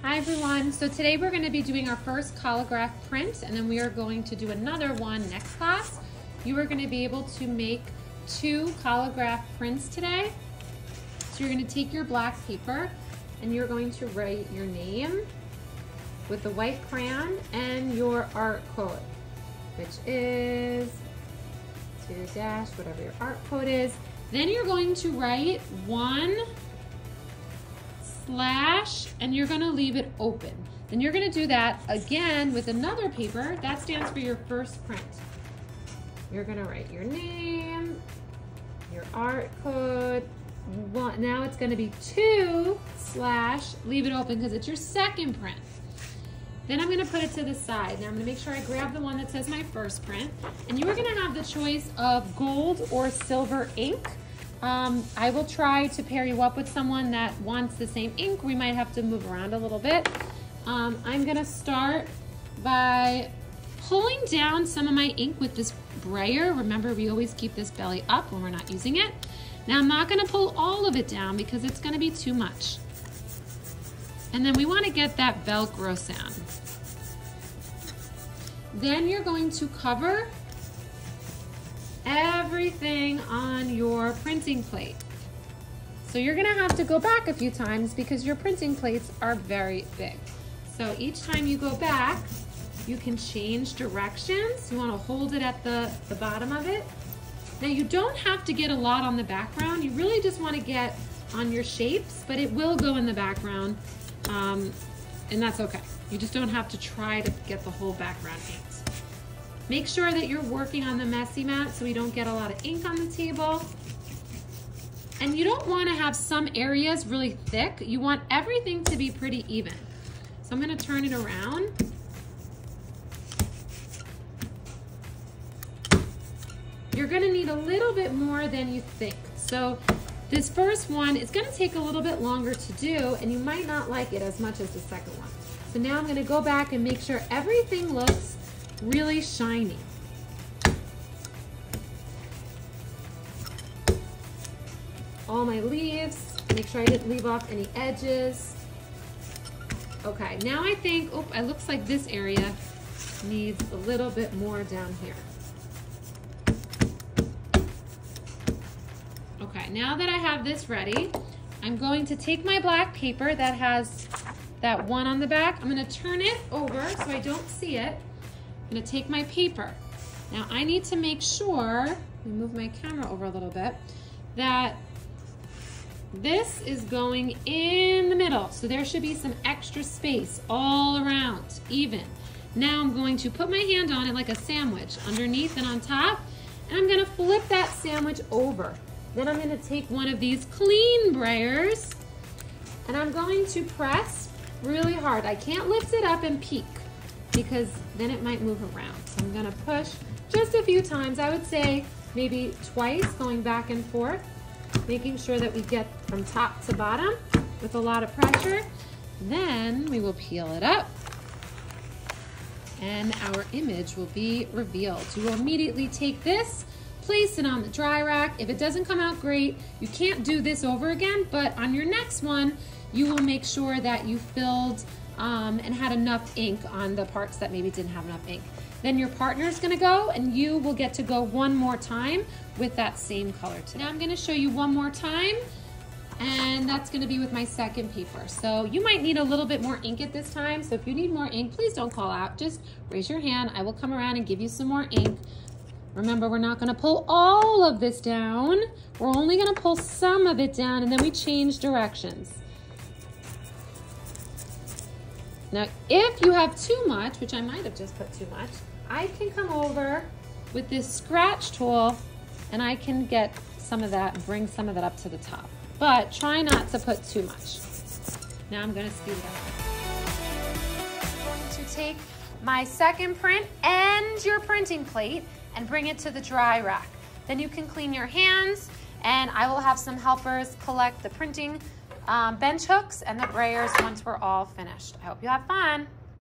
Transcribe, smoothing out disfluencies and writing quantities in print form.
Hi everyone, so today we're going to be doing our first Collagraph print, and then we are going to do another one next class. You are going to be able to make 2 Collagraph prints today. So you're going to take your black paper and you're going to write your name with the white crayon and your art code, which is _ whatever your art code is. Then you're going to write 1 slash and you're going to leave it open. Then you're going to do that again with another paper. That stands for your first print. You're going to write your name, your art code. Now it's going to be 2 slash, leave it open because it's your second print. Then I'm going to put it to the side. Now I'm going to make sure I grab the one that says my first print. And you are going to have the choice of gold or silver ink. I will try to pair you up with someone that wants the same ink. We might have to move around a little bit. I'm going to start by pulling down some of my ink with this brayer. Remember, we always keep this belly up when we're not using it. Now I'm not going to pull all of it down because it's going to be too much. And then we want to get that Velcro sound. Then you're going to cover everything on your printing plate. So you're going to have to go back a few times because your printing plates are very big. So each time you go back, you can change directions. You want to hold it at the bottom of it. Now you don't have to get a lot on the background. You really just want to get on your shapes, but it will go in the background. And that's okay. You just don't have to try to get the whole background inked. Make sure that you're working on the messy mat so we don't get a lot of ink on the table. And you don't want to have some areas really thick. You want everything to be pretty even. So I'm going to turn it around. You're going to need a little bit more than you think. So this first one is going to take a little bit longer to do, and you might not like it as much as the second one. So now I'm going to go back and make sure everything looks really shiny. All my leaves, make sure I didn't leave off any edges. Okay, now I think, oh, it looks like this area needs a little bit more down here. Okay, now that I have this ready, I'm going to take my black paper that has that one on the back. I'm going to turn it over so I don't see it. I'm going to take my paper. Now I need to make sure, let me move my camera over a little bit, that this is going in the middle. So there should be some extra space all around, even. Now I'm going to put my hand on it like a sandwich, underneath and on top, and I'm going to flip that sandwich over. Then I'm going to take one of these clean brayers and I'm going to press really hard. I can't lift it up and peek because then it might move around. So I'm going to push just a few times. I would say maybe twice, going back and forth, making sure that we get from top to bottom with a lot of pressure. Then we will peel it up and our image will be revealed. You will immediately take this, place it on the dry rack. If it doesn't come out great, you can't do this over again, but on your next one, you will make sure that you filled and had enough ink on the parts that maybe didn't have enough ink. Then your partner's gonna go and you will get to go one more time with that same color today. Now I'm gonna show you one more time, and that's gonna be with my second paper. So you might need a little bit more ink at this time. So if you need more ink, please don't call out, just raise your hand. I will come around and give you some more ink. Remember, we're not gonna pull all of this down. We're only gonna pull some of it down and then we change directions. Now, if you have too much, which I might have just put too much, I can come over with this scratch tool and I can get some of that and bring some of that up to the top. But try not to put too much. Now I'm gonna speed it up. I'm going to take my second print and your printing plate and bring it to the dry rack. Then you can clean your hands and I will have some helpers collect the printing bench hooks and the brayers once we're all finished. I hope you have fun.